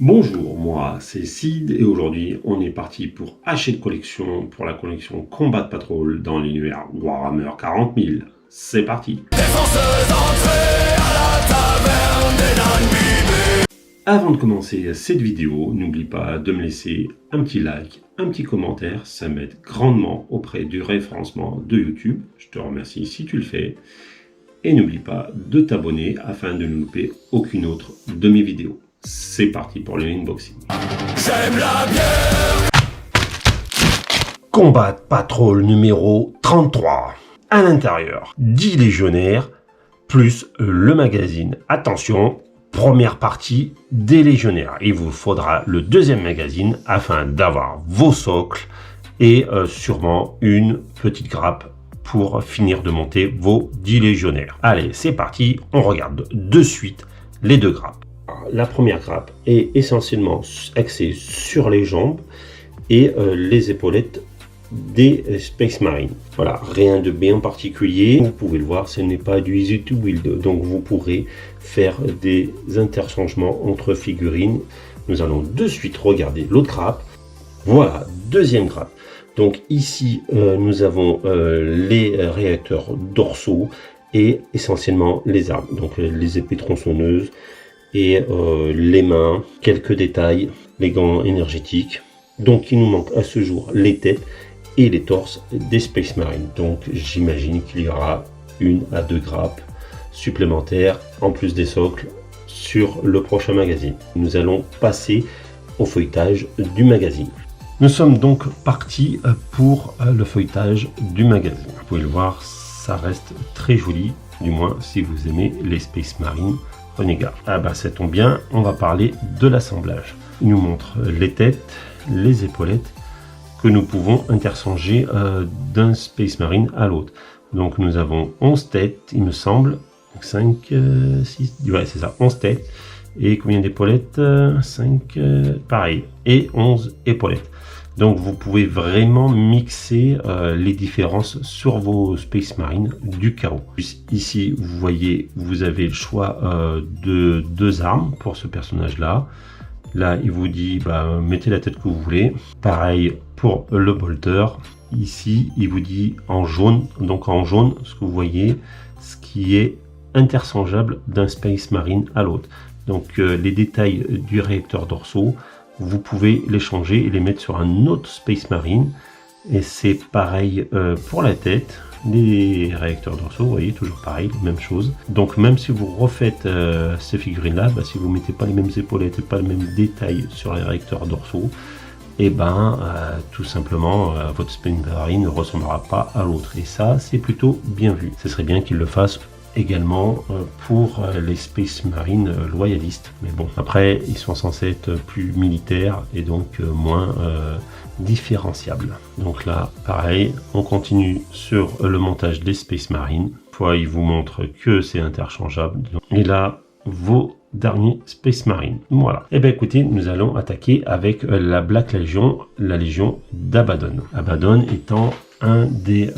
Bonjour, moi c'est Sid et aujourd'hui on est parti pour acheter de collection pour la collection Combat Patrol dans l'univers Warhammer 40 000. C'est parti. Avant de commencer cette vidéo, n'oublie pas de me laisser un petit like, un petit commentaire, ça m'aide grandement auprès du référencement de YouTube. Je te remercie si tu le fais. Et n'oublie pas de t'abonner afin de ne louper aucune autre de mes vidéos. C'est parti pour le unboxing. J'aime la bière. Combat Patrol numéro 33. À l'intérieur, 10 légionnaires plus le magazine. Attention, première partie des légionnaires. Il vous faudra le deuxième magazine afin d'avoir vos socles et sûrement une petite grappe pour finir de monter vos 10 légionnaires. Allez, c'est parti, on regarde de suite les deux grappes. La première grappe est essentiellement axée sur les jambes et les épaulettes des Space Marines. Voilà, rien de bien particulier. Vous pouvez le voir, ce n'est pas du easy to build, donc vous pourrez faire des interchangements entre figurines. Nous allons de suite regarder l'autre grappe. Voilà, deuxième grappe. Donc ici, nous avons les réacteurs dorsaux et essentiellement les armes. Donc les épées tronçonneuses et les mains, quelques détails, les gants énergétiques. Donc il nous manque à ce jour les têtes et les torses des Space Marines. Donc j'imagine qu'il y aura une à deux grappes supplémentaires en plus des socles sur le prochain magazine. Nous allons passer au feuilletage du magazine. Nous sommes donc partis pour le feuilletage du magazine. Vous pouvez le voir, ça reste très joli, du moins si vous aimez les Space Marines Renegade. Ah bah ça tombe bien, on va parler de l'assemblage. Il nous montre les têtes, les épaulettes que nous pouvons interchanger d'un Space Marine à l'autre. Donc nous avons 11 têtes, il me semble, 5, 6, ouais c'est ça, 11 têtes. Et combien d'épaulettes? 5, pareil, et 11 épaulettes. Donc vous pouvez vraiment mixer les différences sur vos Space Marines du chaos. Ici, vous voyez, vous avez le choix de deux armes pour ce personnage-là. Là, il vous dit, bah, mettez la tête que vous voulez. Pareil pour le bolter. Ici, il vous dit en jaune. Donc en jaune, ce que vous voyez, ce qui est interchangeable d'un Space Marine à l'autre. Donc les détails du réacteur dorsaux, vous pouvez les changer et les mettre sur un autre Space Marine. Et c'est pareil pour la tête. Les réacteurs dorsaux, vous voyez, toujours pareil, même chose. Donc même si vous refaites ces figurines-là, bah, si vous ne mettez pas les mêmes épaulettes et pas les mêmes détails sur les réacteurs dorsaux, et ben tout simplement votre Space Marine ne ressemblera pas à l'autre. Et ça, c'est plutôt bien vu. Ce serait bien qu'ils le fassent également pour les Space Marines loyalistes, mais bon, après ils sont censés être plus militaires et donc moins différenciables. Donc là pareil, on continue sur le montage des Space Marines. Fois il vous montre que c'est interchangeable, et là vos derniers Space Marines. Voilà, et bien écoutez, nous allons attaquer avec la Black Legion, la Légion d'Abaddon. Abaddon étant un des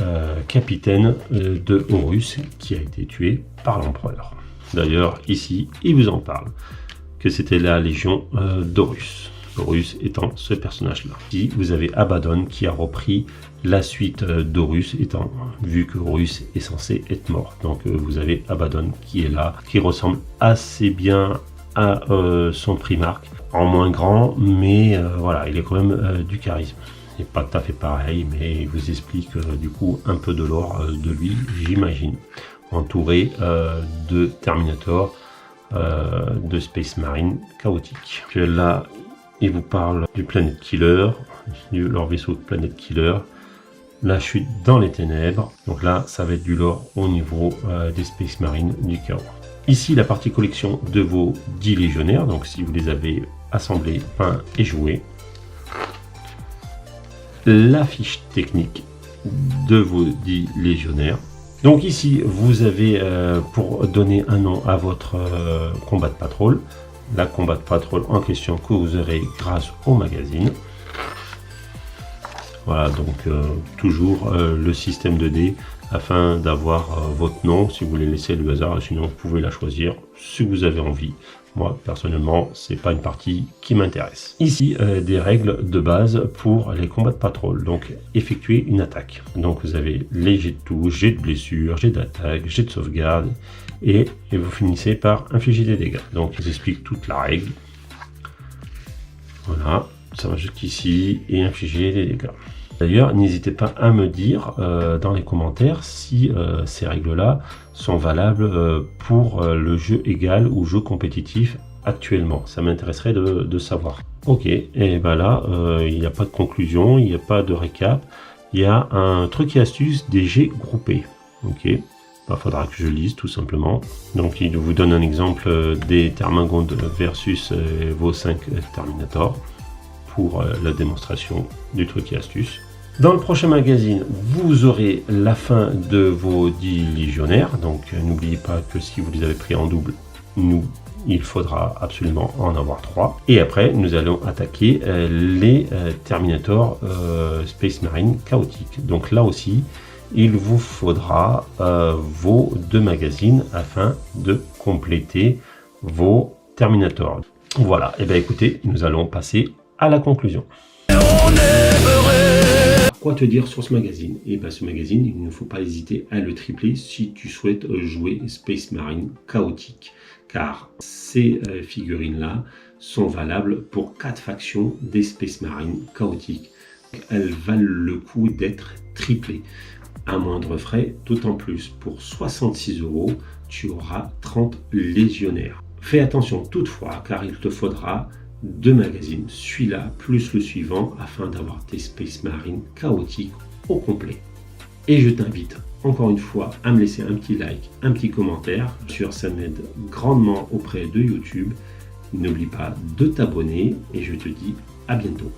capitaines de Horus qui a été tué par l'empereur. D'ailleurs ici il vous en parle que c'était la Légion d'Horus. Horus étant ce personnage là. Ici vous avez Abaddon qui a repris la suite d'Horus, étant vu que Horus est censé être mort. Donc vous avez Abaddon qui est là, qui ressemble assez bien à son primarque, en moins grand, mais voilà, il est quand même du charisme. Pas tout à fait pareil, mais il vous explique du coup un peu de lore de lui, j'imagine, entouré de Terminator, de Space Marine chaotique. Là il vous parle du Planet Killer, de leur vaisseau de Planet Killer, la chute dans les ténèbres. Donc là ça va être du lore au niveau des Space Marines du chaos. Ici la partie collection de vos 10 légionnaires, donc si vous les avez assemblés, peints et joués. La fiche technique de vos 10 légionnaires. Donc ici vous avez pour donner un nom à votre Combat Patrol, la Combat Patrol en question que vous aurez grâce au magazine. Voilà, donc toujours le système de dés afin d'avoir votre nom. Si vous voulez laisser le hasard, sinon vous pouvez la choisir si vous avez envie. Moi, personnellement, c'est pas une partie qui m'intéresse. Ici, des règles de base pour les combats de patrol. Donc, effectuer une attaque. Donc, vous avez les jets de touche, jets de blessure, jets d'attaque, jets de sauvegarde. Et vous finissez par infliger des dégâts. Donc, je vous explique toute la règle. Voilà, ça va jusqu'ici et infliger des dégâts. D'ailleurs, n'hésitez pas à me dire dans les commentaires si ces règles-là sont valables pour le jeu égal ou jeu compétitif actuellement. Ça m'intéresserait de savoir. Ok, et ben là, il n'y a pas de conclusion, il n'y a pas de récap. Il y a un truc et astuce des jets groupés. Ok, il faudra que je lise tout simplement. Donc il vous donne un exemple des Termingonde versus vos 5 Terminator pour la démonstration du truc et astuce. Dans le prochain magazine, vous aurez la fin de vos 10 légionnaires. Donc n'oubliez pas que si vous les avez pris en double, il faudra absolument en avoir 3. Et après, nous allons attaquer les Terminator Space Marine chaotiques. Donc là aussi, il vous faudra vos 2 magazines afin de compléter vos Terminator. Voilà, et bien écoutez, nous allons passer à la conclusion. Quoi te dire sur ce magazine? Et bien ce magazine, il ne faut pas hésiter à le tripler si tu souhaites jouer Space Marine chaotique. Car ces figurines-là sont valables pour 4 factions des Space Marine chaotiques. Elles valent le coup d'être triplées. À moindre frais, d'autant plus pour 66 €, tu auras 30 légionnaires. Fais attention toutefois, car il te faudra 2 magazines, celui-là plus le suivant, afin d'avoir tes Space Marine chaotiques au complet. Et je t'invite encore une fois à me laisser un petit like, un petit commentaire, ça m'aide grandement auprès de YouTube. N'oublie pas de t'abonner et je te dis à bientôt.